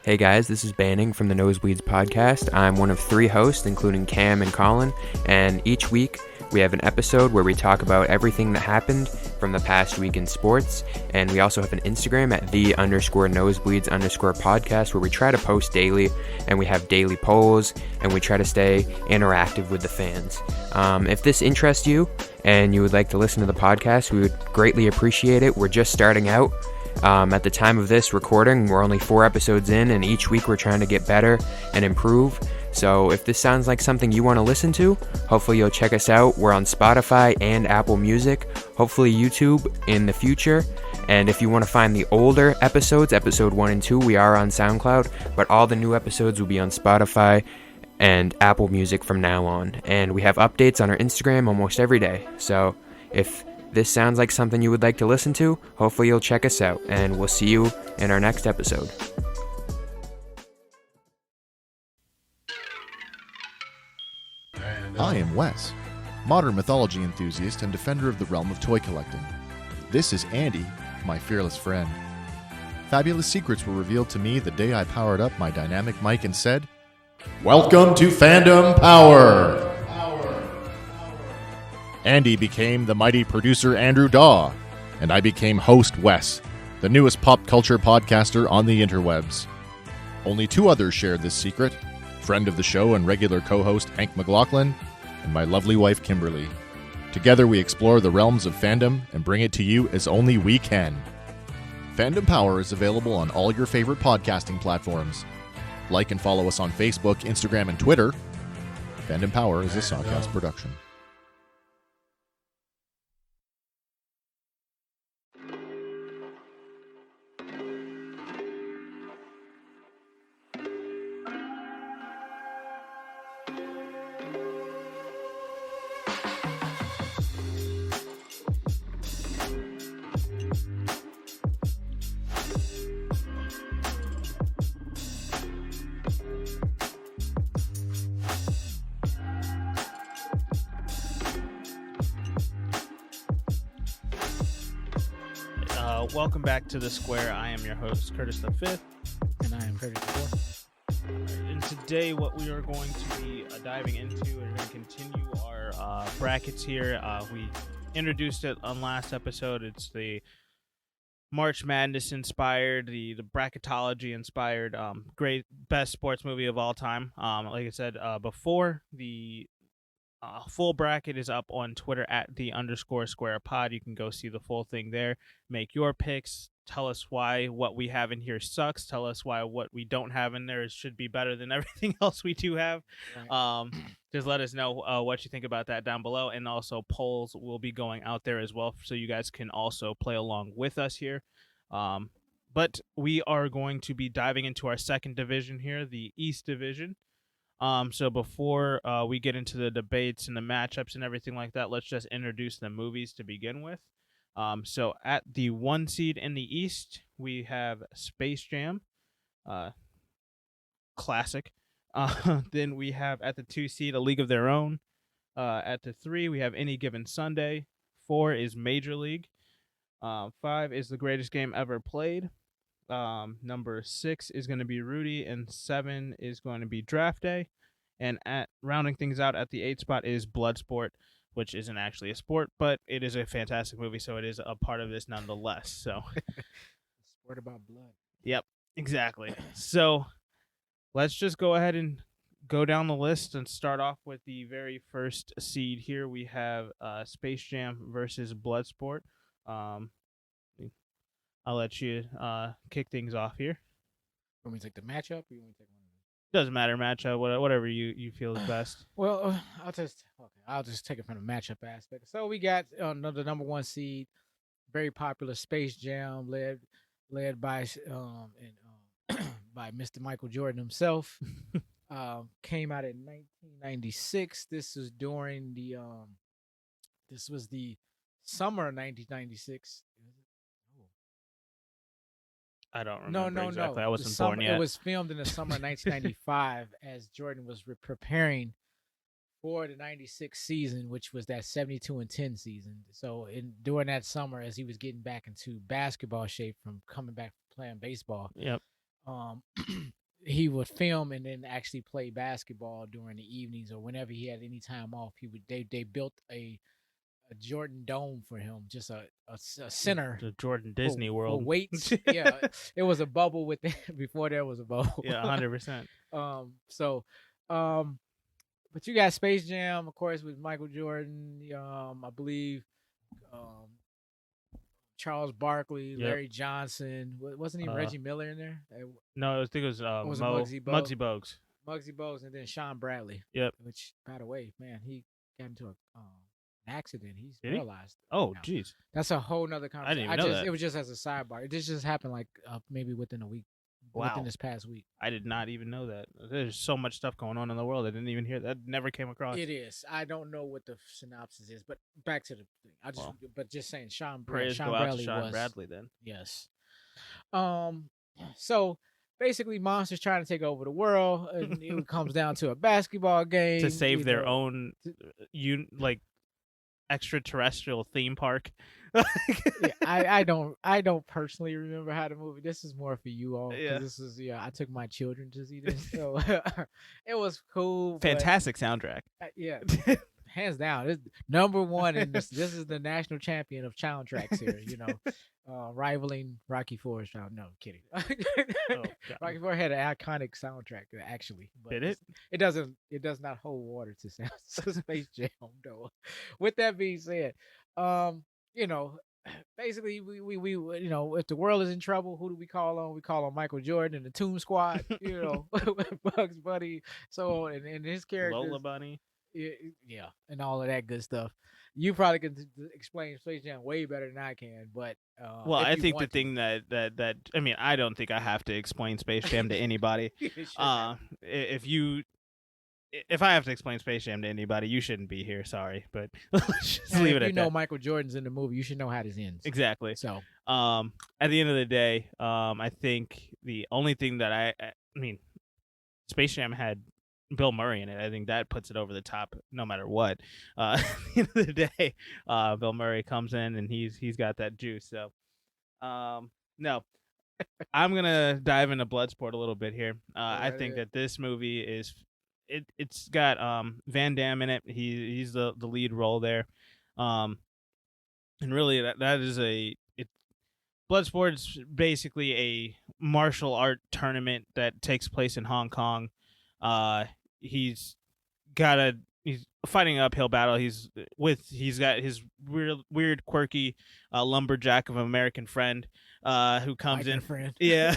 Hey guys, this is Banning from the Nosebleeds podcast. I'm one of 3 hosts, including Cam and Colin, and each week we have an episode where we talk about everything that happened from the past week in sports, and we also have an Instagram at _nosebleeds_podcast where we try to post daily, and we have daily polls, and we try to stay interactive with the fans. If this interests you and you would like to listen to the podcast, we would greatly appreciate it. We're just starting out. At the time of this recording, we're only 4 episodes in, and each week we're trying to get better and improve. So if this sounds like something you want to listen to, hopefully you'll check us out. We're on Spotify and Apple Music, hopefully YouTube in the future. And if you want to find the older episodes, episode 1 and 2, we are on SoundCloud, but all the new episodes will be on Spotify and Apple Music from now on. And we have updates on our Instagram almost every day. So if this sounds like something you would like to listen to, hopefully you'll check us out, and we'll see you in our next episode. I am Wes, modern mythology enthusiast and defender of the realm of toy collecting. This is Andy, my fearless friend. Fabulous secrets were revealed to me the day I powered up my dynamic mic and said, "Welcome to Fandom Power!" Andy became the mighty producer Andrew Daw, and I became host Wes, the newest pop culture podcaster on the interwebs. Only 2 others shared this secret, friend of the show and regular co-host Hank McLaughlin, and my lovely wife Kimberly. Together we explore the realms of fandom and bring it to you as only we can. Fandom Power is available on all your favorite podcasting platforms. Like and follow us on Facebook, Instagram, and Twitter. Fandom Power is a Sawcast production. Welcome back to The Square. I am your host, Curtis V. And I am Curtis IV. And today what we are going to be diving into, we're going to continue our brackets here. We introduced it on last episode. It's the March Madness inspired, the bracketology inspired, great best sports movie of all time. Like I said before, the full bracket is up on Twitter at _square pod. You can go see the full thing there. Make your picks. Tell us why what we have in here sucks. Tell us why what we don't have in there should be better than everything else we do have. Right. Just let us know what you think about that down below. And also polls will be going out there as well, so you guys can also play along with us here. But we are going to be diving into our second division here, the East Division. So before we get into the debates and the matchups and everything like that, let's just introduce the movies to begin with. So at the 1 seed in the East, we have Space Jam, classic. Then we have at the 2 seed, A League of Their Own. At the 3, we have Any Given Sunday. 4 is Major League. 5 is The Greatest Game Ever Played. Number 6 is going to be Rudy, and 7 is going to be Draft Day. And at rounding things out at the 8 spot is Bloodsport, which isn't actually a sport, but it is a fantastic movie, so it is a part of this nonetheless. So, Sport about blood. Yep, exactly. So let's just go ahead and go down the list and start off with the very first seed here. We have Space Jam versus Bloodsport. I'll let you kick things off here. Want me to take the matchup, or you want me to take one of them? Doesn't matter, matchup, whatever you feel is best. Well, I'll just take it from the matchup aspect. So we got the number 1 seed, very popular Space Jam, led by by Mr. Michael Jordan himself. Came out in 1996. This was during the this was the summer of 1996. I don't remember exactly. No. I wasn't born yet. It was filmed in the summer of 1995 as Jordan was preparing for the 96 season, which was that 72-10 season. So during that summer, as he was getting back into basketball shape from coming back from playing baseball, yep. um, he would film and then actually play basketball during the evenings or whenever he had any time off. They built a Jordan Dome for him, just a center The Jordan for, Disney for World. weights. Yeah, it was a bubble with before there was a bubble. Yeah, 100%. So, um, but you got Space Jam, of course, with Michael Jordan. I believe, um, Charles Barkley, Yep. Larry Johnson. Wasn't even Reggie Miller in there? No, I think it was Was it Mo, Muggsy Muggsy Bogues. Muggsy Bogues, and then Sean Bradley. Yep. Which, by the way, man, he got into an accident. He's Did he? paralyzed. Oh, now. jeez. That's a whole nother conversation. didn't even know that. It was just as a sidebar. This just happened like maybe within a week. Wow. Within this past week. I did not even know that. There's so much stuff going on in the world. I didn't even hear that. Never came across. It is. I don't know what the synopsis is, but back to the thing. But just saying, Praise Sean go out Bradley to Sean was Bradley then. yes. So basically, monsters trying to take over the world, and it comes down to a basketball game To save their own, extraterrestrial theme park. Yeah, I don't personally remember how the movie. This is more for you all. Yeah. This is I took my children to see this, so it was cool. Fantastic soundtrack. Yeah, hands down, it's number one, and this is the national champion of soundtracks here. Rivaling Rocky IV's sound. No, kidding. God. Rocky IV had an iconic soundtrack actually. But Did it? It does not hold water to Space Jam though. With that being said, basically we if the world is in trouble, who do we call on? We call on Michael Jordan and the Toon Squad, Bugs Bunny, so and his character Lola Bunny. Yeah, and all of that good stuff. You probably can explain Space Jam way better than I can, but well, I think the thing that I mean, I don't think I have to explain Space Jam to anybody. Sure. If I have to explain Space Jam to anybody, you shouldn't be here. Sorry, but let's just leave it at that. You know Michael Jordan's in the movie, you should know how this ends. Exactly. So, at the end of the day, I think the only thing that I mean, Space Jam had Bill Murray in it. I think that puts it over the top, no matter what. At the end of the day, Bill Murray comes in and he's got that juice. So, no. I'm gonna dive into Bloodsport a little bit here. I think that this movie is. It's got Van Damme in it. He's the lead role there, and really that is Bloodsport is basically a martial art tournament that takes place in Hong Kong. He's fighting an uphill battle. He's got his weird quirky lumberjack of an American friend who comes in. Friend. Yeah,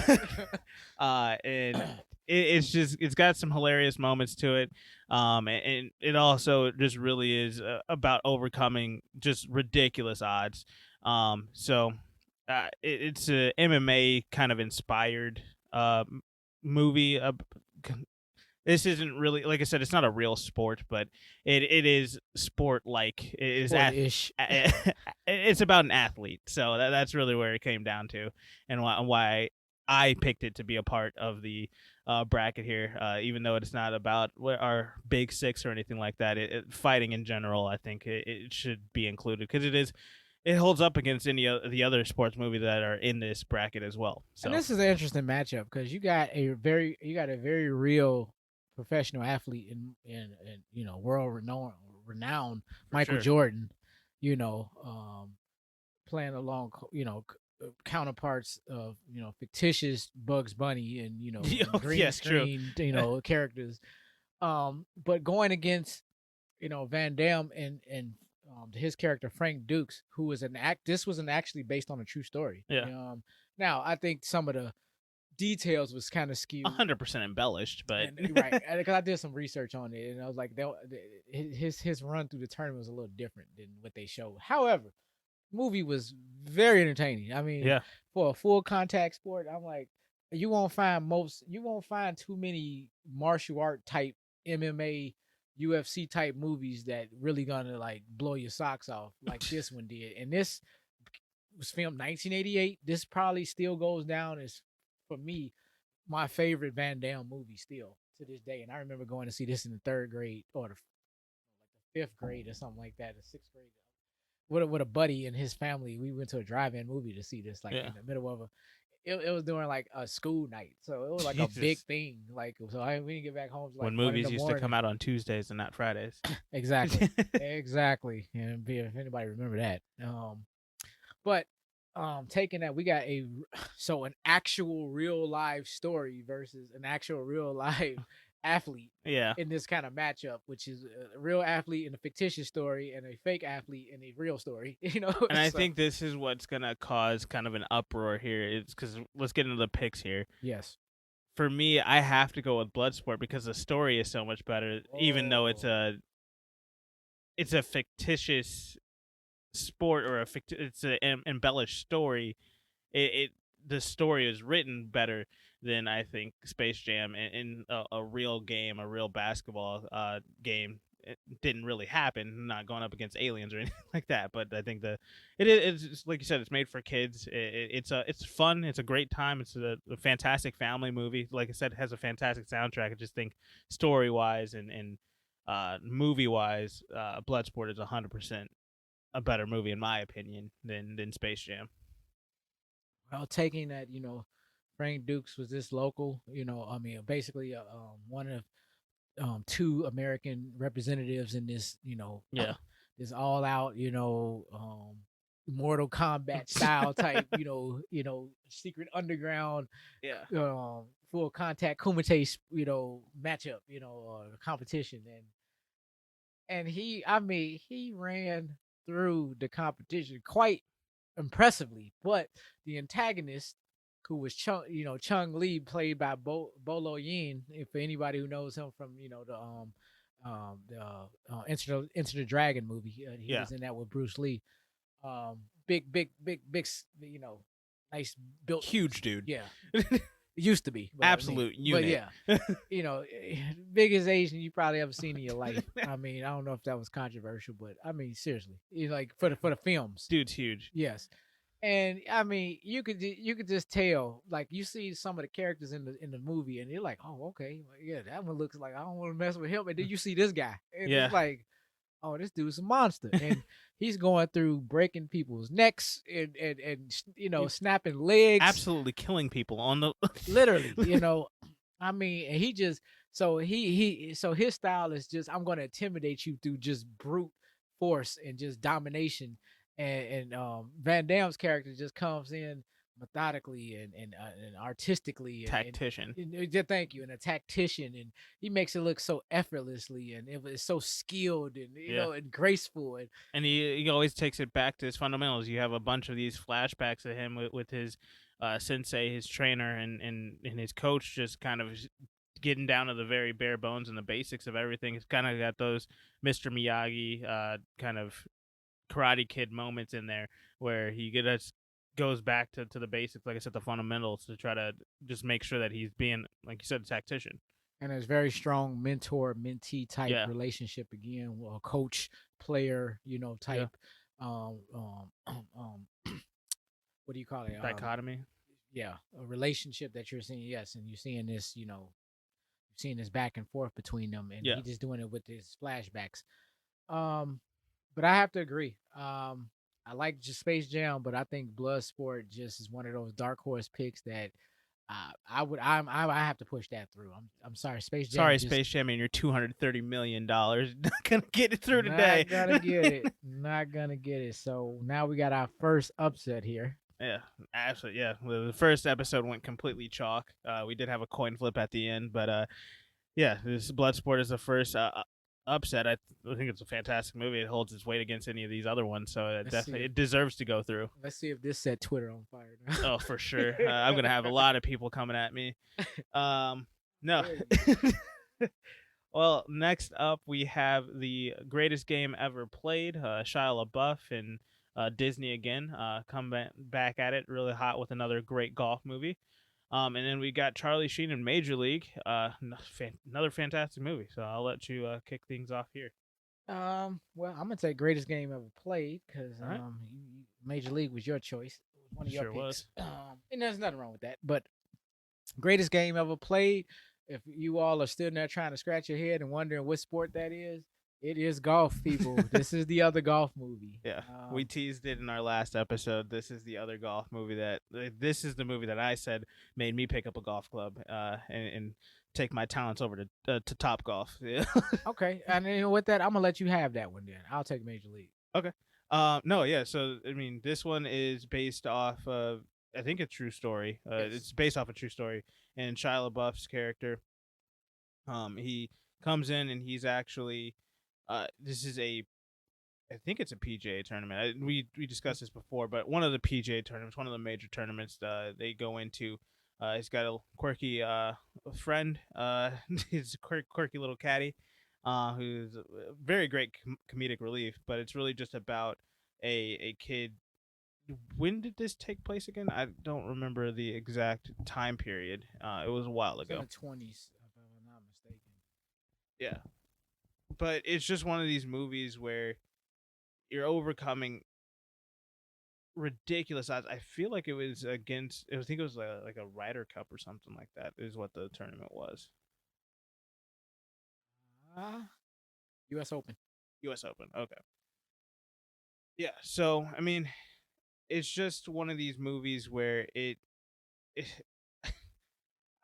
and. It's got some hilarious moments to it, and it also just really is about overcoming just ridiculous odds. So it's a MMA kind of inspired movie. This isn't really, like I said, it's not a real sport, but it is sport-like. It is it's about an athlete, so that's really where it came down to, and why I picked it to be a part of the bracket here, even though it's not about our big six or anything like that. Fighting in general, I think it should be included because it holds up against any of the other sports movies that are in this bracket as well. So. And this is an interesting matchup because you got a very real professional athlete in world renowned Michael Jordan, playing along counterparts of fictitious Bugs Bunny and green screen characters, but going against Van Damme and his character Frank Dukes, who was this was actually based on a true story. Now I think some of the details was kind of skewed, 100% embellished, but right, because I did some research on it and I was like, his run through the tournament was a little different than what they showed. However, movie was very entertaining. I mean, for a full contact sport, I'm like, you won't find too many martial art type MMA, UFC type movies that really gonna like blow your socks off like this one did. And this was filmed 1988. This probably still goes down as, for me, my favorite Van Damme movie still to this day. And I remember going to see this in the 3rd grade or the 5th grade or something like that, the 6th grade. With a buddy and his family, we went to a drive-in movie to see this, in the middle of it was during like a school night, so it was like a big Jesus. thing. Like, so we didn't get back home till like When 1 in movies the used to morning. come out on Tuesdays and not Fridays. Exactly, exactly. And if anybody remember that, but taking that, we got an actual real live story versus an actual real live athlete Yeah. in this kind of matchup, which is a real athlete in a fictitious story and a fake athlete in a real story. And I So, think this is what's going to cause kind of an uproar here. It's because let's get into the picks here. yes, For me, I have to go with Bloodsport because the story is so much better, even though it's Whoa. a fictitious sport or it's an embellished story. It the story is written better than I think Space Jam in a real game, a real basketball game. It didn't really happen. Not going up against aliens or anything like that, but I think it's like you said, it's made for kids. It's fun. It's a great time. It's a fantastic family movie. Like I said, it has a fantastic soundtrack. I just think story wise and movie wise, Bloodsport is 100% a better movie in my opinion than Space Jam. well, taking that, Frank Dukes was this local, I mean, basically, one of two American representatives in this, Yeah. this all out, Mortal Kombat style type, secret underground, Yeah. full contact kumite, matchup, competition, and he ran through the competition quite impressively, but the antagonist, who was Chung Lee, played by Bolo Yin. If for anybody who knows him from the Enter the Dragon movie, he Yeah. was in that with Bruce Lee. Big, nice built, Huge dude. yeah. It used to be Absolute unit. But yeah, biggest Asian you probably ever seen in your life. I mean, I don't know if that was controversial, but I mean, seriously, like for the films, Dude's huge. yes. And I mean, you could just tell, like you see some of the characters in the movie, and you're like, oh, okay, well, yeah, that one looks like I don't want to mess with him. And then you see this guy, and Yeah. it's like, oh, this dude's a monster, and he's going through breaking people's necks and snapping legs, Absolutely killing people on the literally. I mean, and he just so his style is just, I'm going to intimidate you through just brute force and just domination. And Van Damme's character just comes in methodically and artistically, tactician. Thank you, and a tactician, and he makes it look so effortlessly, and it was so skilled and and graceful, and he always takes it back to his fundamentals. You have a bunch of these flashbacks of him with his sensei, his trainer, and his coach, just kind of getting down to the very bare bones and the basics of everything. It's kind of got those Mr. Miyagi kind of Karate Kid moments in there where he goes back to the basics, like I said, the fundamentals, to try to just make sure that he's being, like you said, a tactician. And there's very strong mentor-mentee type relationship again, coach player, type. Yeah. What do you call it? Dichotomy. Yeah, a relationship that you're seeing. Yes, and you're seeing this, seeing this back and forth between them, and he's just doing it with his flashbacks. But I have to agree. I like just Space Jam, but I think Bloodsport just is one of those dark horse picks that I have to push that through. I'm sorry, Space Jam. Sorry, Space Jam, and your $230 million not gonna get it through today. Not gonna get it. Not gonna get it. So now we got our first upset here. Yeah, absolutely. Yeah, the first episode went completely chalk. We did have a coin flip at the end, but yeah, this Bloodsport is the first upset. I think it's a fantastic movie. It holds its weight against any of these other ones, so it deserves to go through. Let's see if this set Twitter on fire now. Oh, for sure. I'm gonna have a lot of people coming at me. No. Well, next up we have the greatest game ever played. Shia LaBeouf and Disney again come back at it really hot with another great golf movie. And then we got Charlie Sheen in Major League, another fantastic movie. So I'll let you kick things off here. Well, I'm gonna take greatest game ever played because Major League was your choice, one of your picks. And there's nothing wrong with that. But greatest game ever played. If you all are still there trying to scratch your head and wondering what sport that is, It is golf, people. This is the other golf movie. Yeah, we teased it in our last episode. This is the other golf movie this is the movie that I said made me pick up a golf club and take my talents over to Top Golf. Yeah. Okay, and then with that, I'm gonna let you have that one. Then I'll take Major League. Okay. No, yeah. So I mean, this one is based off of I think a true story. Yes. It's based off a true story, and Shia LaBeouf's character. He comes in and he's actually, this is I think it's a PGA tournament. We discussed this before, but one of the PGA tournaments, one of the major tournaments, they go into. He's got a quirky friend. He's a quirky little caddy, who's a very great comedic relief. But it's really just about a kid. When did this take place again? I don't remember the exact time period. It was a while It's in ago. the 20s, if I'm not mistaken. Yeah, but it's just one of these movies where you're overcoming ridiculous odds. I feel like it was against. I think it was like a Ryder Cup or something like that. Is what the tournament was. U.S. Open. U.S. Open. Okay. Yeah. So I mean, it's just one of these movies where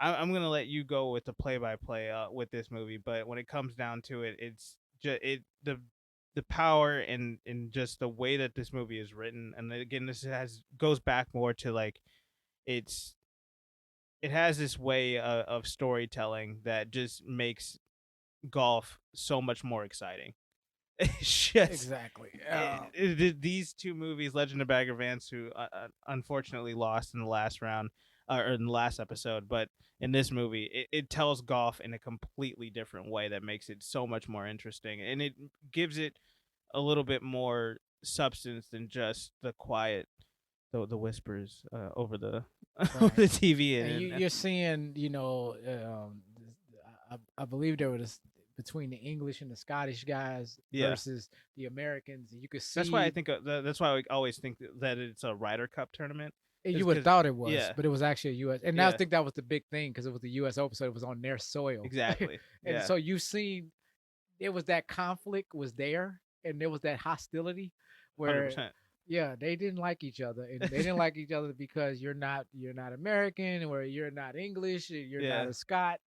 I'm gonna let you go with the play-by-play with this movie, but when it comes down to it, it's just the power and just the way that this movie is written, and again, this goes back more to like it has this way of storytelling that just makes golf so much more exciting. It's just Exactly. these two movies, Legend of Bagger Vance, who unfortunately lost in the last round or in the last episode, but in this movie, it tells golf in a completely different way that makes it so much more interesting, and it gives it a little bit more substance than just the quiet, the whispers over the over the TV. And you're seeing, I believe there was between the English and the Scottish guys versus the Americans. You could see. That's why I think that's why I always think that it's a Ryder Cup tournament. You would have thought it was, but it was actually a U.S. And I think that was the big thing because it was the U.S. Open, so it was on their soil. Exactly. And so you've seen it was that conflict was there, and there was that hostility where 100%. Yeah, they didn't like each other, and they didn't like each other because you're not American, or you're not English, you're not a Scot,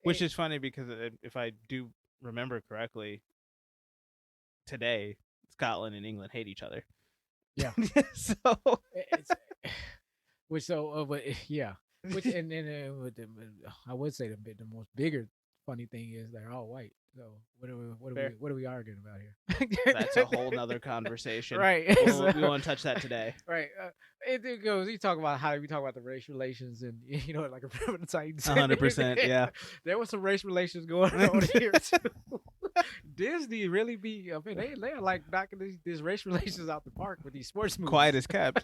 which is funny because if I do remember correctly, today Scotland and England hate each other. Yeah. So which and I would say the most bigger funny thing is they're all white. So what are we arguing about here? That's a whole nother conversation, right? We won't touch that today, right? It goes. You talk about how we talk about the race relations, and like a Remember the Titans. 100%, yeah. There was some race relations going on here too. Disney really be. I mean, they're like knocking these race relations out the park with these sports movies. Quiet as kept.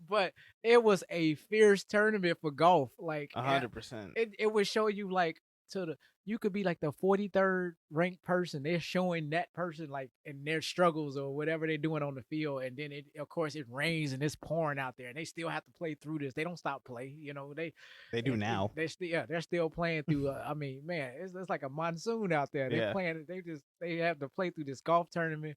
But it was a fierce tournament for golf. Like 100%. It would show you like you could be like the 43rd ranked person. They're showing that person like in their struggles or whatever they're doing on the field, and then of course it rains and it's pouring out there, and they still have to play through this. They don't stop play. They do now. They're still playing through. I mean, man, it's like a monsoon out there. They're playing. They have to play through this golf tournament.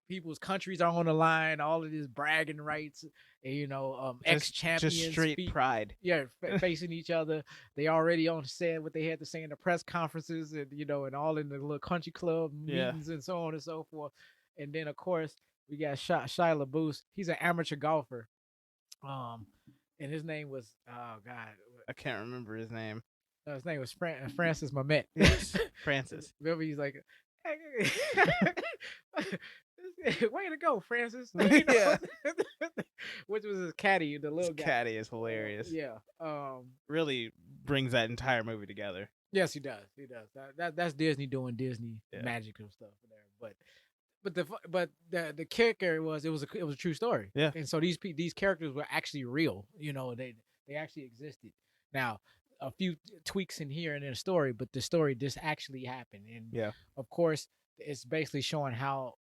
People's countries are on the line, all of this bragging rights, ex-champions. Just straight pride. Yeah, facing each other. They already on set what they had to say in the press conferences and, and all in the little country club meetings and so on and so forth. And then, of course, we got Shia LaBeouf. He's an amateur golfer. And his name was, oh, God. I can't remember his name. No, his name was Francis Mamet. Yes, Francis. Remember, he's like, way to go, Francis. Yeah. Which was his caddy, the little guy. Caddy is hilarious. Yeah. Really brings that entire movie together. Yes, he does. He does. That's Disney doing Disney magical stuff there. But the kicker was it was a true story. Yeah. And so these characters were actually real. They actually existed. Now, a few tweaks in here and in the story, but the story just actually happened. And of course, it's basically showing how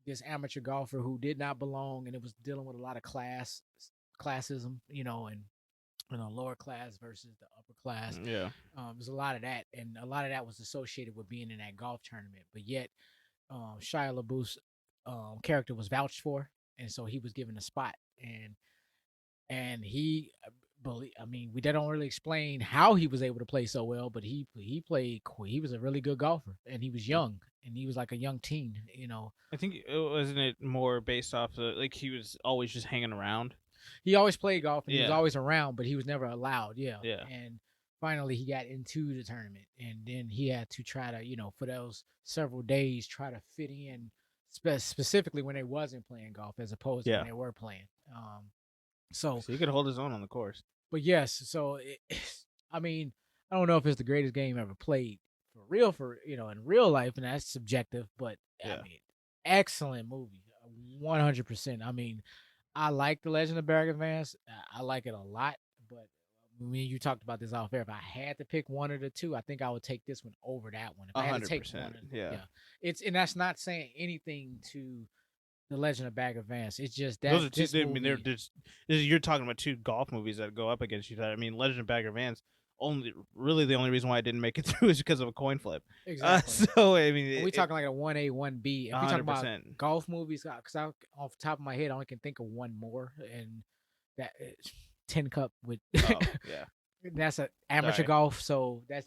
this amateur golfer who did not belong, and it was dealing with a lot of classism, and lower class versus the upper class. Yeah. There's a lot of that, and a lot of that was associated with being in that golf tournament. But yet, Shia LaBeouf's character was vouched for, and so he was given a spot. And he, I mean, they don't really explain how he was able to play so well, but he played. He was a really good golfer, and he was young, and he was like a young teen. I think wasn't it more based off like he was always just hanging around. He always played golf, and he was Yeah. always around, but he was never allowed. Yeah. Yeah. And finally, he got into the tournament, and then he had to try to, for those several days, try to fit in, specifically when they wasn't playing golf, as opposed to Yeah. when they were playing. So he could hold his own on the course. But yes, so I mean, I don't know if it's the greatest game ever played for real, in real life, and that's subjective. But Yeah. I mean, excellent movie, 100%. I mean, I like The Legend of Bagger Vance. I like it a lot. But me and you talked about this off air. If I had to pick one of the two, I think I would take this one over that one. If I had to take 100%. one, Yeah. and that's not saying anything to The Legend of Bagger Vance. It's just that Those are two. this I mean, movie- you're talking about two golf movies that go up against each other. I mean, Legend of Bagger Vance. The only reason why I didn't make it through is because of a coin flip. Exactly. So I mean, we talking like a 1A, 1B. If we talking about 100%. golf movies, because off the top of my head, I only can think of one more, and that is Tin Cup with. Oh, yeah. That's an amateur Sorry. golf, so that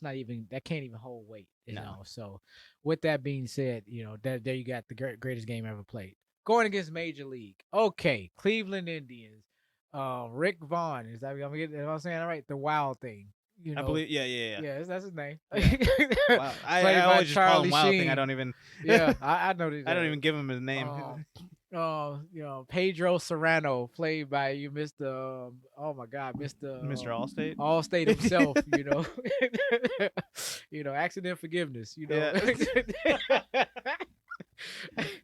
can't even hold weight. No. So with that being said, there you got the greatest game ever played. Going against Major League. Okay, Cleveland Indians. Rick Vaughn, is that am I saying all right? The Wild Thing. I believe. Yeah. Yeah, that's his name. Wow. I Played by always just call him Charlie Wild Thing. Sheen. I don't even. Yeah, I know that. I don't even give him his name. Pedro Serrano, played by Mr. Oh my God, Mr. Mr. Allstate. Allstate himself. Accident forgiveness.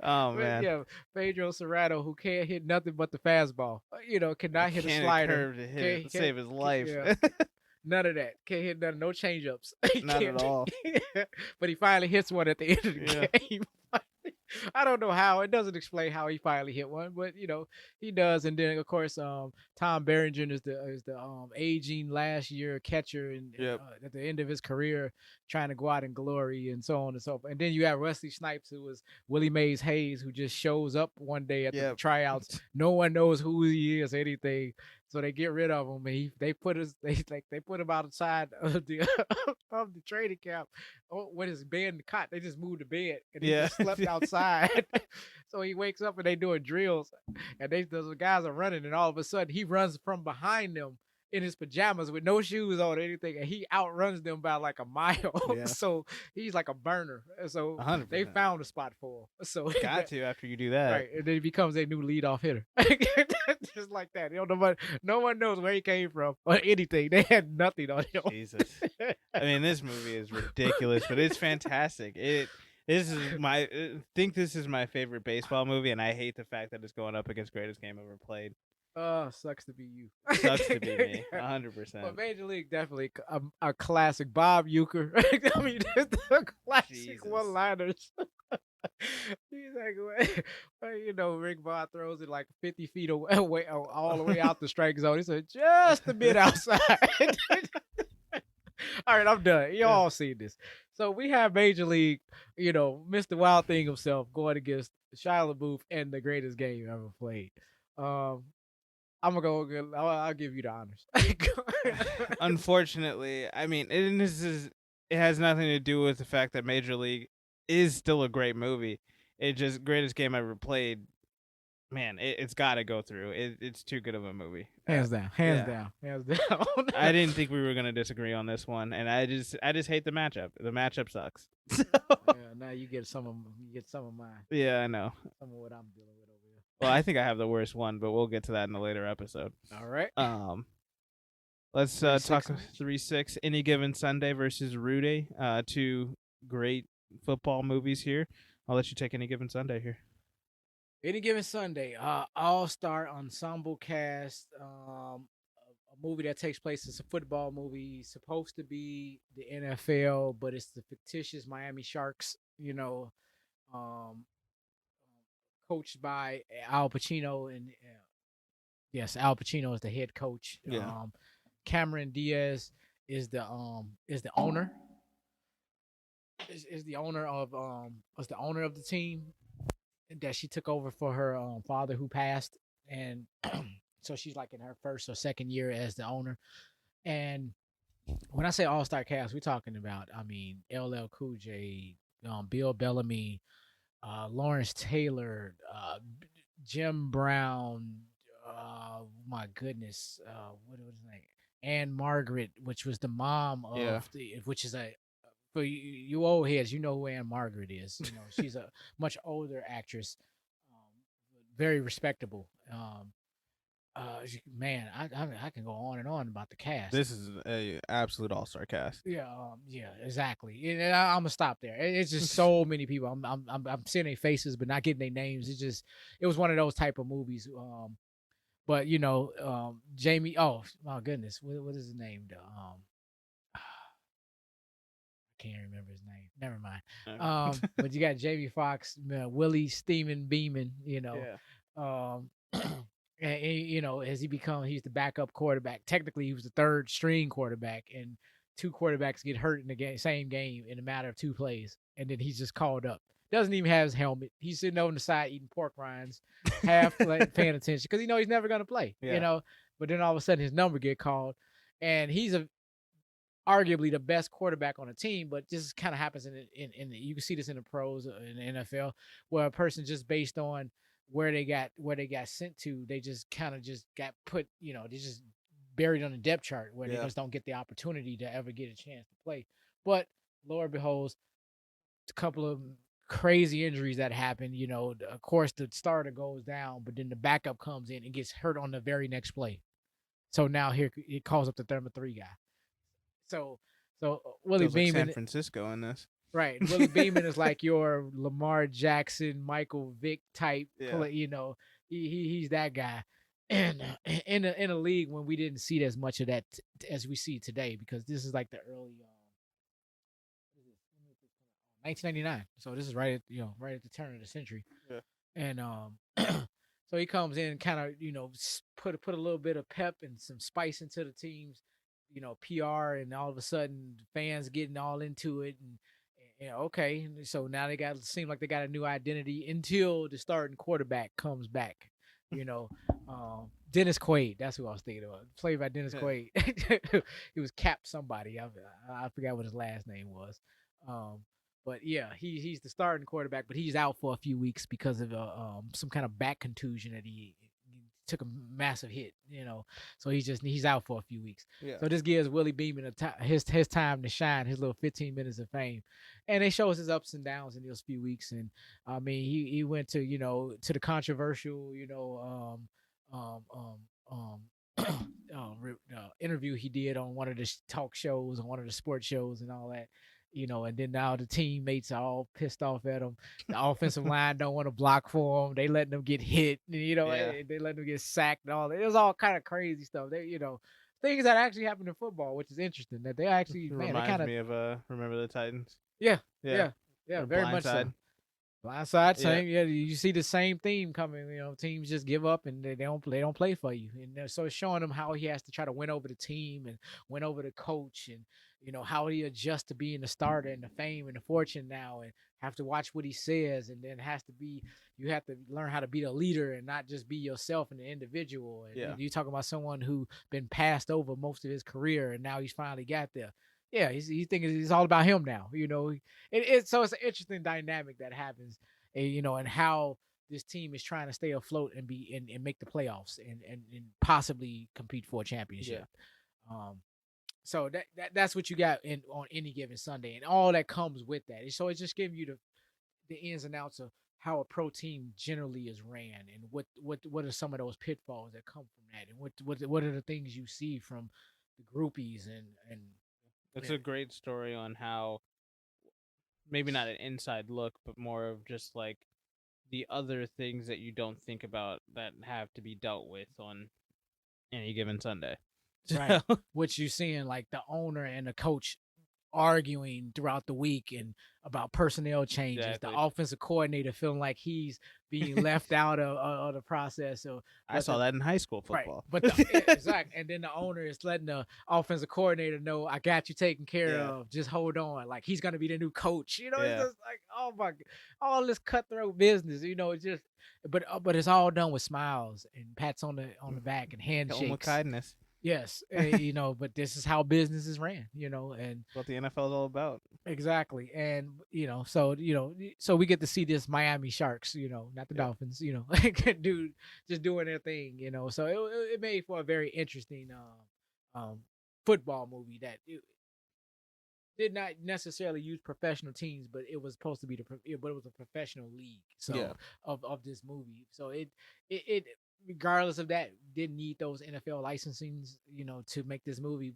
Oh But, man. yeah, Pedro Serrano, who can't hit nothing but the fastball. Cannot hit a Can't slider. curve to hit it, Can't- save his life. yeah. None of that. Can't hit none. No changeups. Not at all. But he finally hits one at the end of the Yeah. game. I don't know how. It doesn't explain how he finally hit one, but he does. And then of course, Tom Berenger is the aging last year catcher, and Yep. at the end of his career, trying to go out in glory, and so on and so forth. And then you have Wesley Snipes, who was Willie Mays Hayes, who just shows up one day at the Yep. tryouts. No one knows who he is, anything. So they get rid of him, and they put him outside of the of the training camp. With his bed in the cot, they just moved the bed, and he just slept outside. So he wakes up and they doing drills, and those guys are running, and all of a sudden he runs from behind them in his pajamas with no shoes on or anything, and he outruns them by like a mile. Yeah. So he's like a burner. So 100%. they found a spot for him. So Got to after you do that. right, and then he becomes a new leadoff hitter, just like that. No one knows where he came from or anything. They had nothing on him. Jesus. I mean, this movie is ridiculous, but it's fantastic. This is I think this is my favorite baseball movie, and I hate the fact that it's going up against greatest game ever played. Sucks to be you. Sucks to be me, But 100%. Major League definitely a classic. Bob Euchre. I mean, the classic Jesus. one-liners. He's like, Rick Vaughn throws it like 50 feet away, all the way out the strike zone. He said, just a bit outside. All right, I'm done. You all seen this. So we have Major League, Mr. Wild Thing himself going against Shia LaBeouf and the greatest game ever played. I'm gonna go. I'll give you the honors. Unfortunately, I mean, it has nothing to do with the fact that Major League is still a great movie. It just greatest game ever played. Man, it's got to go through. It's too good of a movie. Hands down. I didn't think we were gonna disagree on this one, and I just hate the matchup. The matchup sucks. Yeah, now you get some of mine. Yeah, I know. Some of what I'm dealing with over here. Well, I think I have the worst one, but we'll get to that in a later episode. All right. Let's 3-6. talk 3-6. Any Given Sunday versus Rudy. Two great football movies here. I'll let you take Any Given Sunday here. Any Given Sunday, all-star ensemble cast, a movie that takes place. It's a football movie, supposed to be the NFL, but it's the fictitious Miami Sharks. Coached by Al Pacino, and yes, Al Pacino is the head coach. Yeah. Cameron Diaz is the owner. Is the owner of was the owner of the team that she took over for her father who passed, and so she's like in her first or second year as the owner. And when I say all-star cast, we're talking about, I mean, LL Cool J, Bill Bellamy, Lawrence Taylor, Jim Brown. My goodness, what was his name? Anne Margaret, which was the mom of which is for you old heads, you know who Anne Margaret is. You know, she's a much older actress, very respectable. Man, I can go on and on about the cast. This is a absolute all-star cast. Yeah, exactly. And I'm gonna stop there. It's just so many people. I'm seeing their faces, but not getting their names. It was one of those type of movies. But Jamie. Oh my goodness, what is his name? I can't remember his name. Never mind. But you got Jamie Foxx, Willie Steeman Beeman. And as he's the backup quarterback. Technically, he was the third string quarterback, and two quarterbacks get hurt in the same game in a matter of 2 plays, and then he's just called up. Doesn't even have his helmet. He's sitting on the side eating pork rinds, half paying attention because he's never gonna play. Yeah. But then all of a sudden his number get called, and he's arguably the best quarterback on the team. But this kind of happens in you can see this in the pros in the NFL, where a person just based on where they got sent to, they just kind of just got put, they just buried on the depth chart where they just don't get the opportunity to ever get a chance to play. But Lord beholds, a couple of crazy injuries that happen. Of course the starter goes down, but then the backup comes in and gets hurt on the very next play. So now here it calls up the number 3 guy. So Willie Beeman, like San Francisco in this. Right. Willie Beeman is like your Lamar Jackson, Michael Vick type. Yeah. He's that guy. And in a league when we didn't see as much of that as we see today, because this is like the early 1999. So this is right at the turn of the century. Yeah. And so he comes in and kind of put a little bit of pep and some spice into the team's PR, and all of a sudden fans getting all into it, and okay, so now they seem like they got a new identity until the starting quarterback comes back. Dennis Quaid, that's who I was thinking of. Played by Dennis Quaid. He was Cap somebody. I forgot what his last name was. But yeah, he's the starting quarterback, but he's out for a few weeks because of some kind of back contusion that he took a massive hit, so he's out for a few weeks. Yeah. So this gives Willie Beeman his time to shine, his little 15 minutes of fame, and it shows his ups and downs in those few weeks. And I mean, he went to to the controversial interview he did on one of the talk shows, on one of the sports shows, and all that. And then now the teammates are all pissed off at him. The offensive line don't want to block for him. They letting them get hit. They letting them get sacked and all that. It was all kind of crazy stuff. Things that actually happen in football, which is interesting. That they actually, reminds me of Remember the Titans. Yeah, very much so. Blindside, same. Yeah, you see the same theme coming. Teams just give up and they don't play for you. And so it's showing him how he has to try to win over the team and win over the coach, and how he adjusts to being the starter and the fame and the fortune now, and have to watch what he says, and then you have to learn how to be the leader and not just be yourself and the individual. And you talking about someone who been passed over most of his career, and now he's finally got there. Yeah, he's thinking it's all about him now. So it's an interesting dynamic that happens, and how this team is trying to stay afloat and and make the playoffs and possibly compete for a championship. Yeah. So that's what you got on any given Sunday, and all that comes with that. So it's just giving you the ins and outs of how a pro team generally is ran, and what are some of those pitfalls that come from that, and what are the things you see from the groupies and. It's a great story on how, maybe not an inside look, but more of just like the other things that you don't think about that have to be dealt with on any given Sunday. Right. Which you're seeing, like the owner and the coach arguing throughout the week and about personnel changes. Exactly. The offensive coordinator feeling like he's being left out of the process. So, I saw that in high school right, football. but exactly, and then the owner is letting the offensive coordinator know, I got you taken care Yeah. of. Just hold on, like he's gonna be the new coach. You know, Yeah. it's just like, oh my, all this cutthroat business. You know, it's just, but it's all done with smiles and pats on the back and Kill 'em with handshakes. kindness. Yes, you know, but this is how business is ran. You know, and That's what the NFL is all about. exactly, and so we get to see this Miami Sharks, not the Yeah. Dolphins, do just doing their thing, So it made for a very interesting football movie that it did not necessarily use professional teams, but it was supposed to be but it was a professional league, so Yeah. of this movie. So it regardless of that, didn't need those NFL licensings, to make this movie.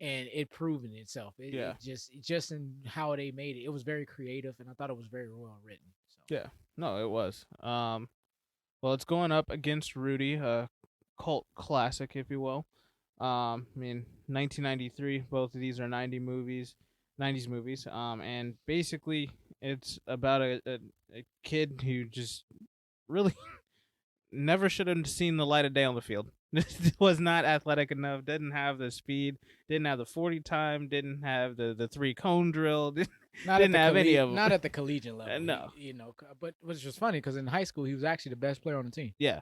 And it proven itself. Yeah. It just in how they made it, it was very creative, and I thought it was very well written. So. Yeah. No, it was. Well, it's going up against Rudy, a cult classic, if you will. I mean, 1993. Both of these are 90s movies. And basically, it's about a kid who just really never should have seen the light of day on the field. Was not athletic enough, didn't have the speed, didn't have the 40 time, didn't have the 3-cone drill, didn't have any of them. Not at the collegiate level. No. But which was funny because in high school he was actually the best player on the team. Yeah.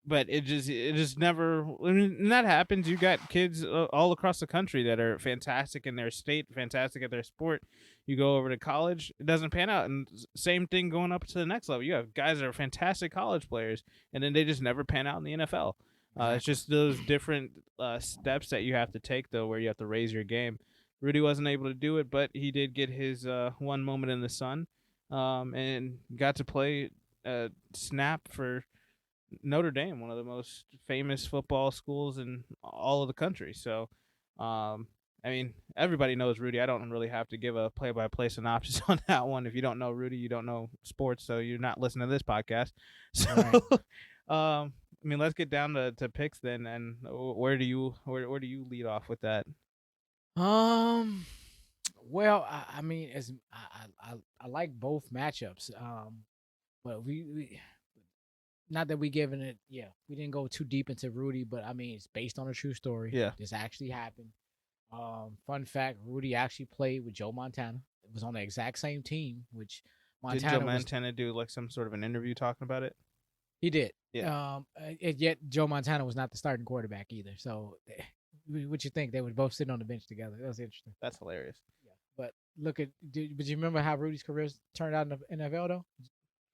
But it just never. When that happens, you got kids all across the country that are fantastic in their state, fantastic at their sport. You go over to college, it doesn't pan out, and same thing going up to the next level. You have guys that are fantastic college players, and then they just never pan out in the NFL. It's just those different steps that you have to take, though, where you have to raise your game. Rudy wasn't able to do it, but he did get his one moment in the sun, and got to play snap for Notre Dame, one of the most famous football schools in all of the country. So, I mean, everybody knows Rudy. I don't really have to give a play-by-play synopsis on that one. If you don't know Rudy, you don't know sports, so you're not listening to this podcast. So, right. I mean, let's get down to picks then. And where do you lead off with that? Well, I mean, as I like both matchups. But we not that we given it, we didn't go too deep into Rudy, but I mean, it's based on a true story. Yeah, this actually happened. Fun fact: Rudy actually played with Joe Montana. It was on the exact same team, which Montana. Did Joe Montana do like some sort of an interview talking about it? He did. Yeah. Yet Joe Montana was not the starting quarterback either. So, what you think? They would both sit on the bench together. That was interesting. That's hilarious. Yeah. But but you remember how Rudy's career turned out in the NFL though?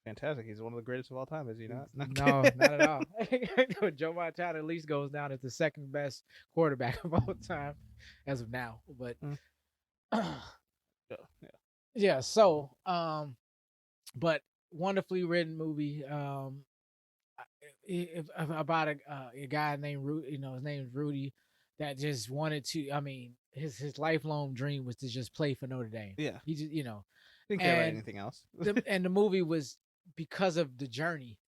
Fantastic. He's one of the greatest of all time, is he not? No, not at all. Joe Montana at least goes down as the second best quarterback of all time as of now. But yeah. So, but wonderfully written movie. About a guy named Rudy. His name is Rudy. That just wanted to. I mean, his lifelong dream was to just play for Notre Dame. Yeah. He just didn't care about anything else. And the movie was because of the journey.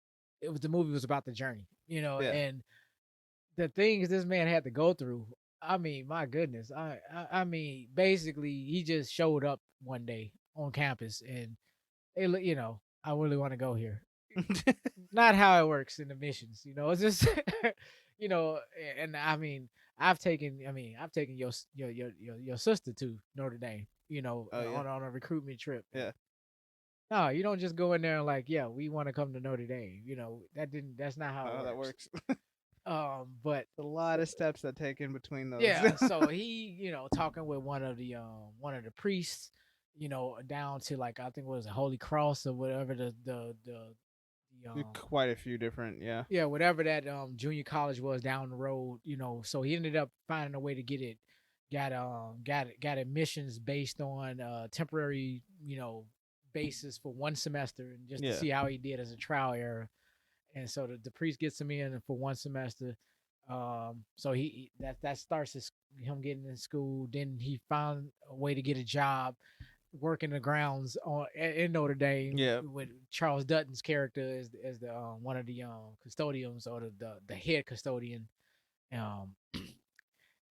The movie was about the journey, and the things this man had to go through. I mean, my goodness. I mean, basically, he just showed up one day on campus and, hey, I really want to go here. Not how it works in admissions, It's just, and I mean, I've taken your sister to Notre Dame, on a recruitment trip. Yeah. No, you don't just go in there and like, we want to come to Notre Dame. That's not how that works. But a lot of steps that take in between those. Yeah. So he, talking with one of the priests, down to like, I think what was it, Holy Cross or whatever quite a few different, whatever that junior college was down the road, so he ended up finding a way to get it, got admissions based on temporary, basis for one semester, and just to see how he did as a trial error. And so the priest gets him in for one semester. So he that starts him getting in school. Then he found a way to get a job working the grounds in Notre Dame. Yeah. With Charles Dutton's character as the one of the custodians, or the head custodian.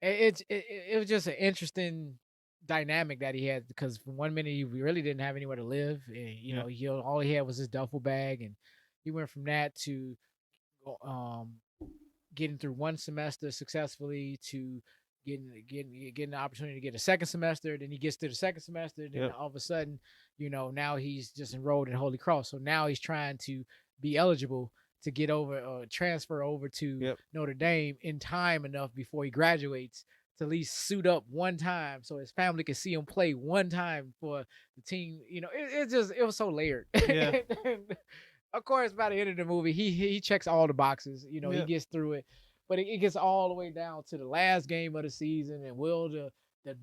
It was just an interesting dynamic that he had, because for 1 minute he really didn't have anywhere to live, and all he had was his duffel bag, and he went from that to um getting through one semester successfully to getting the opportunity to get a second semester. Then he gets to the second semester, then all of a sudden, now he's just enrolled in Holy Cross. So now he's trying to be eligible to get over transfer over to Notre Dame in time enough before he graduates to at least suit up one time so his family can see him play one time for the team. It was so layered. Yeah. Of course, by the end of the movie, he checks all the boxes. He gets through it, but it gets all the way down to the last game of the season, and will the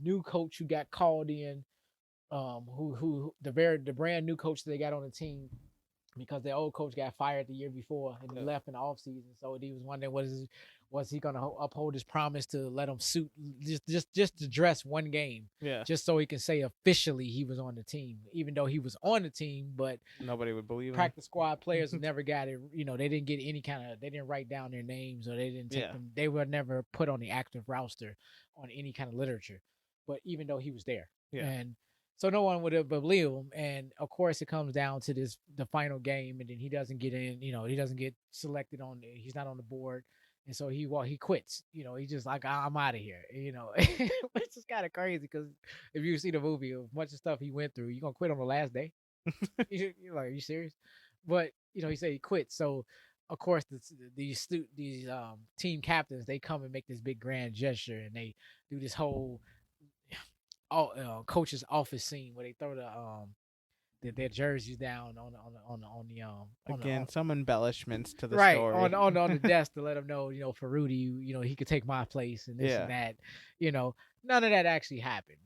new coach who got called in, who the brand new coach that they got on the team, because the old coach got fired the year before and he left in the offseason. So he was wondering, was he going to uphold his promise to let him suit just to dress one game, just so he can say officially he was on the team, even though he was on the team, but nobody would believe him. Practice squad players never got it. They didn't get any they didn't write down their names, or they didn't take them. They were never put on the active roster on any kind of literature, but even though he was there, and so no one would have believed him. And of course, it comes down to the final game, and then he doesn't get in. He doesn't get selected he's not on the board, and so he quits. He's just like, I'm out of here. It's just kind of crazy, because if you see the movie of much of stuff he went through, you're gonna quit on the last day. You're like, are you serious? But he said he quit. So of course, these team captains, they come and make this big grand gesture, and they do this whole coach's office scene where they throw their jerseys down on some embellishments to the right story. on the desk to let them know, for Rudy, he could take my place and this and that. None of that actually happened.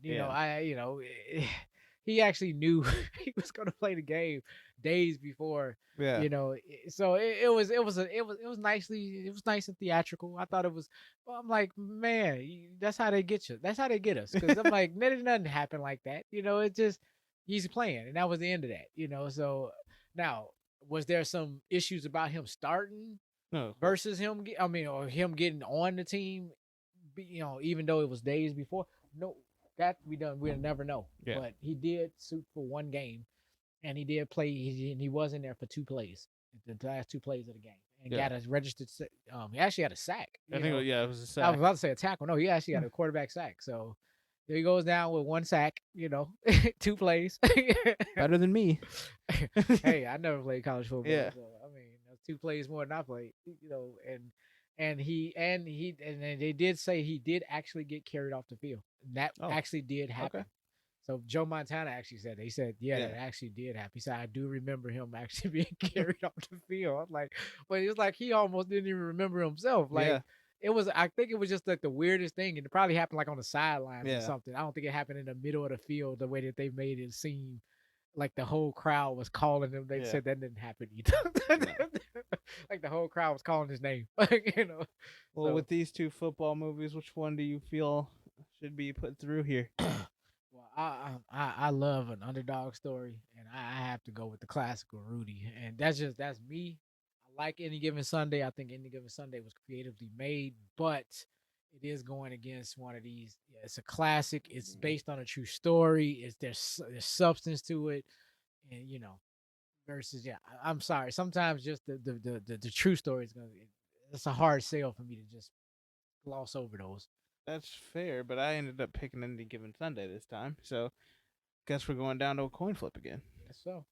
He actually knew he was going to play the game days before. So it was nice and theatrical. I thought it was. Well, I'm like, man, that's how they get you. That's how they get us. Because I'm like, nothing happened like that. It just he's playing, and that was the end of that. So now, was there some issues about him starting versus him? Or him getting on the team? Even though it was days before. No. That we'll never know. But he did suit for one game, and he did play. He was in there for 2 plays, the last 2 plays of the game, and got a registered. He actually had a sack. I think it was a sack. I was about to say a tackle. No, he actually got a quarterback sack. So there he goes down with 1 sack. 2 plays. Better than me. Hey, I never played college football. Yeah. So, that's 2 plays more than I played. And they did say he did actually get carried off the field. That actually did happen. Okay. So Joe Montana actually said, that actually did happen. He said, I do remember him actually being carried off the field. I'm like, but it was like he almost didn't even remember himself. Like it was, I think it was just like the weirdest thing. And it probably happened like on the sidelines or something. I don't think it happened in the middle of the field the way that they made it seem like the whole crowd was calling him. They said that didn't happen either. Like the whole crowd was calling his name. Well, with these 2 football movies, which one do you feel should be put through here? Well, I love an underdog story, and I have to go with the classical Rudy, and that's me. I like Any Given Sunday. I think Any Given Sunday was creatively made, but it is going against one of these. It's a classic. It's based on a true story. There's substance to it, and versus I'm sorry. Sometimes just the true story is it's a hard sell for me to just gloss over those. That's fair, but I ended up picking Any Given Sunday this time, so guess we're going down to a coin flip again. Yes, so.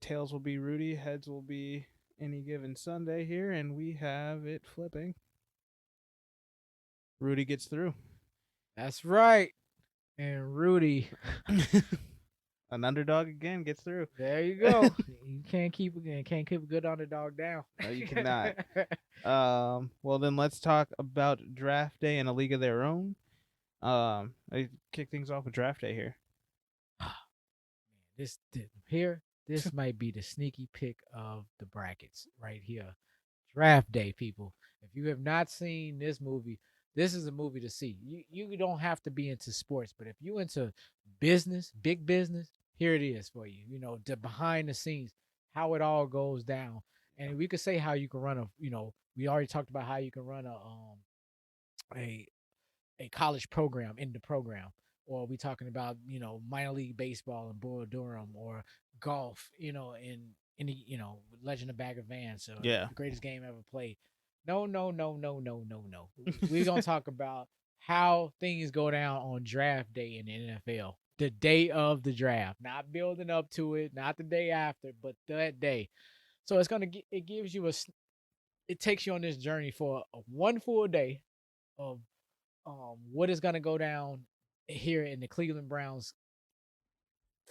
Tails will be Rudy, heads will be Any Given Sunday here, and we have it flipping. Rudy gets through. That's right. And Rudy, an underdog again, gets through. There you go. You can't keep a good underdog down. No, you cannot. Well, then let's talk about Draft Day and A League of Their Own. I kick things off with Draft Day here. This might be the sneaky pick of the brackets right here. Draft Day, people. If you have not seen this movie, this is a movie to see. You don't have to be into sports, but if you into business, big business, here it is for you. The behind the scenes, how it all goes down. And we could say how you can run we already talked about how you can run a college program in the program. or we talking about minor league baseball and Bull Durham, or golf, in any Legend of Bagger Vance, or Yeah. the greatest game ever played. No, no, no, no, no, no, no. We're gonna talk about how things go down on draft day in the NFL. The day of the draft, not building up to it, not the day after, but that day. So it gives you it takes you on this journey for one full day of what is gonna go down here in the Cleveland Browns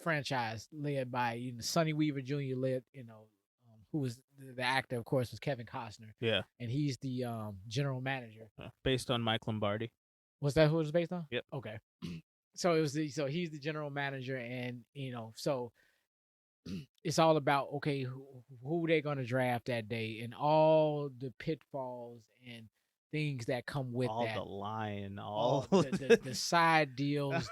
franchise, led by Sonny Weaver Jr. Who was the actor, of course, was Kevin Costner. Yeah. And he's the general manager. Based on Mike Lombardi. Was that who it was based on? Yep. Okay. So he's the general manager, and so it's all about, okay, who they're gonna draft that day, and all the pitfalls and things that come with all that. The line, all the side deals,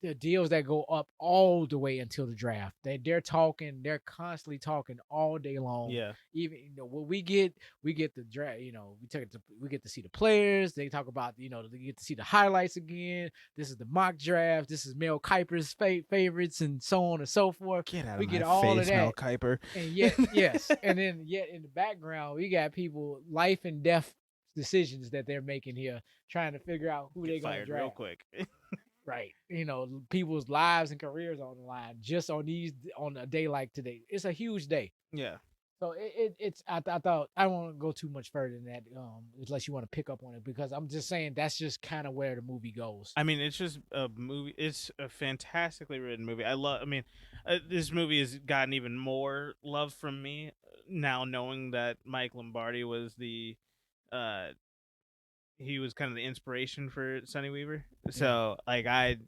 the deals that go up all the way until the draft. They're they're constantly talking all day long. Yeah. Even what we get the draft. We get to see the players. They talk about they get to see the highlights again. This is the mock draft. This is Mel Kiper's favorites, and so on and so forth. Get out we of get my all face, of that. Mel Kiper. And yet, yes, and then yet in the background we got people life and death decisions that they're making here, trying to figure out who they're going to draft real quick. Right. People's lives and careers on the line just on a day like today. It's a huge day. Yeah. So it's I thought I won't go too much further than that, unless you want to pick up on it, because I'm just saying that's just kind of where the movie goes. I mean, it's just a movie. It's a fantastically written movie. This movie has gotten even more love from me now, knowing that Mike Lombardi was he was kind of the inspiration for Sonny Weaver. So I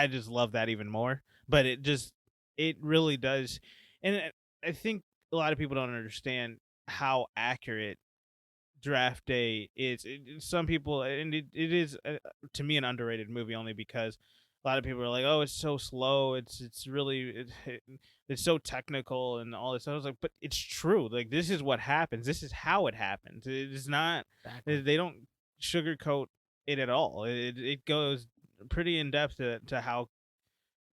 just love that even more. But it really does, and I think a lot of people don't understand how accurate draft day is. Some people, and it is to me an underrated movie, only because a lot of people are like, oh, it's so slow, it's really it's so technical and all this. I was like, but it's true. Like, this is what happens. This is how it happens. It's not. Exactly. They don't sugarcoat it at all. It goes pretty in depth to how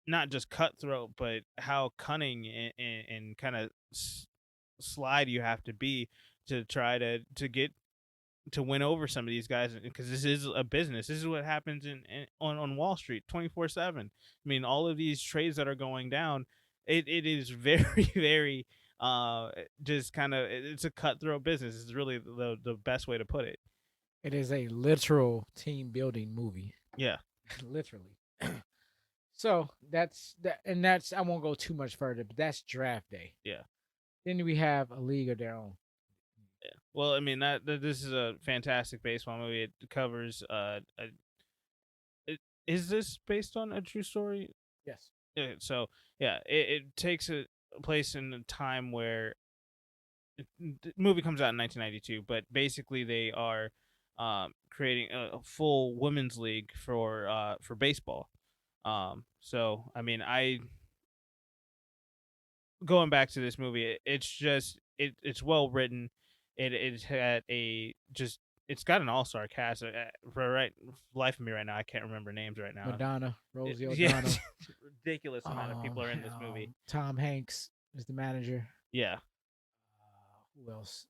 not just cutthroat, but how cunning and kind of slide you have to be to try to get to win over some of these guys, because this is a business. This is what happens on Wall Street 24/7. I mean, all of these trades that are going down, it is very, very just kind of, it's a cutthroat business. It's really the best way to put it. It is a literal team building movie. Yeah. Literally. So that's I won't go too much further, but that's draft day. Yeah. Then we have A League of Their Own. Yeah. Well, I mean, this is a fantastic baseball movie. It covers is this based on a true story? Yes. Yeah, so yeah, it takes a place in a time where the movie comes out in 1992, but basically they are creating a full women's league for baseball. So I mean, going back to this movie, it's well written. It's got an all-star cast. For life of me right now, I can't remember names right now. Madonna, Rosie O'Donnell. Yeah, ridiculous amount of people are in this movie. Tom Hanks is the manager. Yeah. Who else?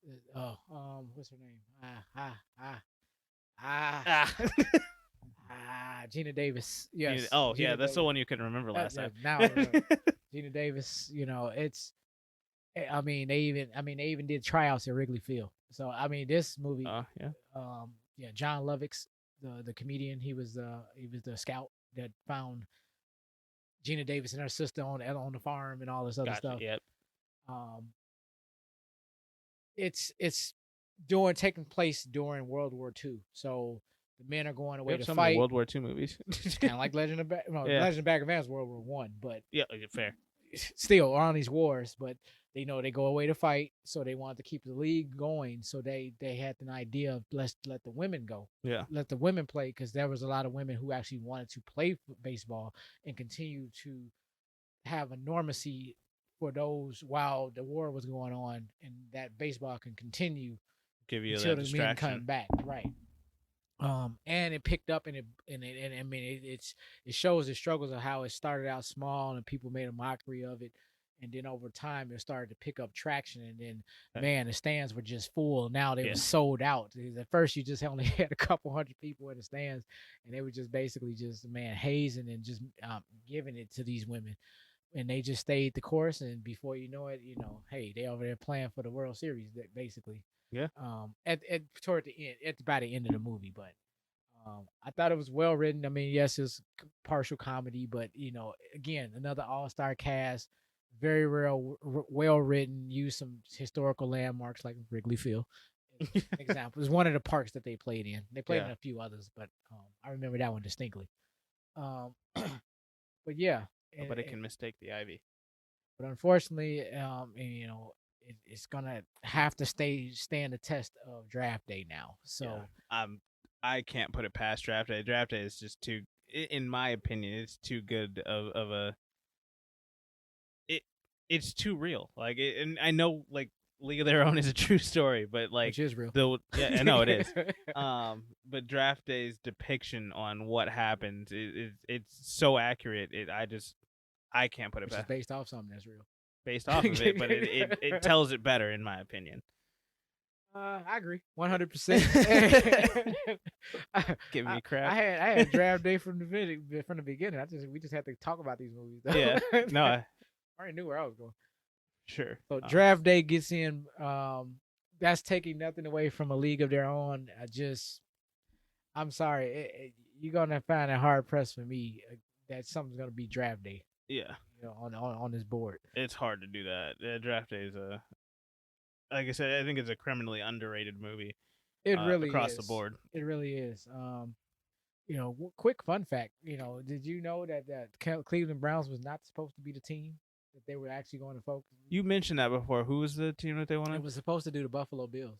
What's her name? Gina Davis. Yes. Gina that's the one you couldn't remember last time. Now I remember. Gina Davis. It's. I mean, they even did tryouts at Wrigley Field. So I mean, this movie. John Lovitz, the comedian, he was the scout that found Gina Davis and her sister on the farm and all this other stuff. Yep. It's taking place during World War II. So the men are going away to some fight. Of the World War II movies. Kind of like Legend of Bagger Vance, World War One, but yeah, fair. Still on these wars, but they know they go away to fight, so they wanted to keep the league going. So they had an idea of let the women go, let the women play, because there was a lot of women who actually wanted to play baseball and continue to have a normacy for those while the war was going on, and that baseball can continue give you until that the men come distraction back, right? And it picked up, and I mean it shows the struggles of how it started out small and people made a mockery of it, and then over time it started to pick up traction, and then man, the stands were just full. Now they were sold out. At first you just only had a couple hundred people in the stands, and they were just basically just hazing and just giving it to these women, and they just stayed the course, and before you know it, hey, they over there playing for the World Series basically. Yeah. At toward the end, by the end of the movie, but I thought it was well written. I mean, yes, it's partial comedy, but again, another all-star cast, very well written. Used some historical landmarks like Wrigley Field. Example, it's one of the parks that they played in. They played in a few others, but I remember that one distinctly. But yeah, Nobody can mistake the Ivy. But unfortunately, it's gonna have to stand the test of draft day now. So I can't put it past draft day. Draft day is just too, in my opinion, it's too good of a. It's too real. Like, and I know, like, League of Their Own is a true story, but like, which is real. I know it is. But draft day's depiction on what happens it's so accurate. I can't put it past. It's based off something that's real. Based off of it, but it tells it better, in my opinion. I agree, 100%. Give me crap. I had draft day from the beginning. We just had to talk about these movies, though. Yeah, no, I already knew where I was going. Sure. So draft day gets in. That's taking nothing away from A League of Their Own. I'm sorry, you're gonna find it hard pressed for me that something's gonna be draft day. Yeah. On this board, it's hard to do that. Draft day is like I said, I think it's a criminally underrated movie. It really across is. the board. It really is. Quick fun fact. Did you know that Cleveland Browns was not supposed to be the team that they were actually going to focus? You mentioned that before. Who was the team that they wanted? It was supposed to do the Buffalo Bills,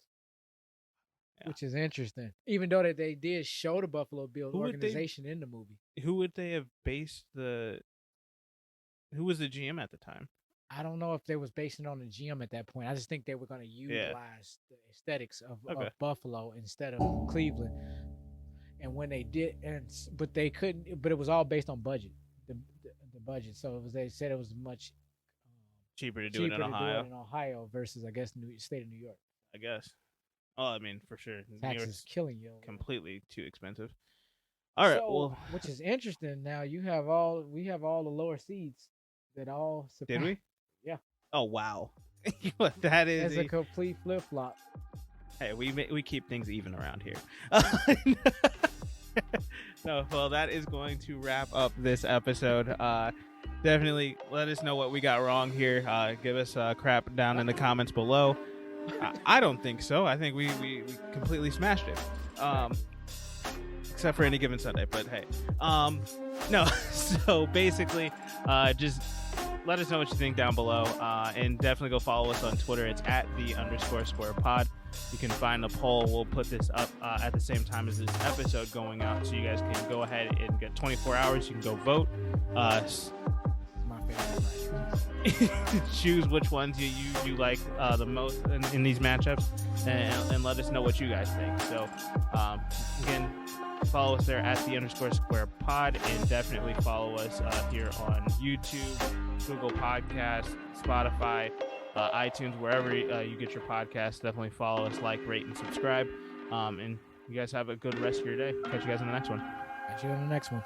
which is interesting. Even though that they did show the Buffalo Bills organization in the movie. Who would they have based the? Who was the GM at the time? I don't know if they was basing it on the GM at that point. I just think they were going to utilize the aesthetics of Buffalo instead of Cleveland. And when they did, but they couldn't. But it was all based on budget, the budget. So they said it was much cheaper to do it in Ohio versus, I guess, state of New York. I guess. Oh, I mean, for sure. Taxes New York's killing you. Completely too expensive. All right. Well, which is interesting. Now we have all the lower seeds that all surprised. Did we? Yeah. Oh wow. That is a complete flip flop. Hey, we keep things even around here. No, well, that is going to wrap up this episode. Definitely let us know what we got wrong here. Give us crap down in the comments below. I don't think so. I think we completely smashed it. Except for Any Given Sunday, but hey. No, so basically, just let us know what you think down below, and definitely go follow us on Twitter. It's @the_square_pod. You can find the poll. We'll put this up at the same time as this episode going out, so you guys can go ahead and get 24 hours. You can go vote. My favorite. Choose which ones you like the most in these matchups, and let us know what you guys think. So, again, follow us there @the_square_pod, and definitely follow us here on YouTube, Google Podcasts, Spotify, iTunes, wherever you get your podcasts. Definitely follow us, like, rate, and subscribe. And you guys have a good rest of your day. Catch you guys in the next one. Catch you in the next one.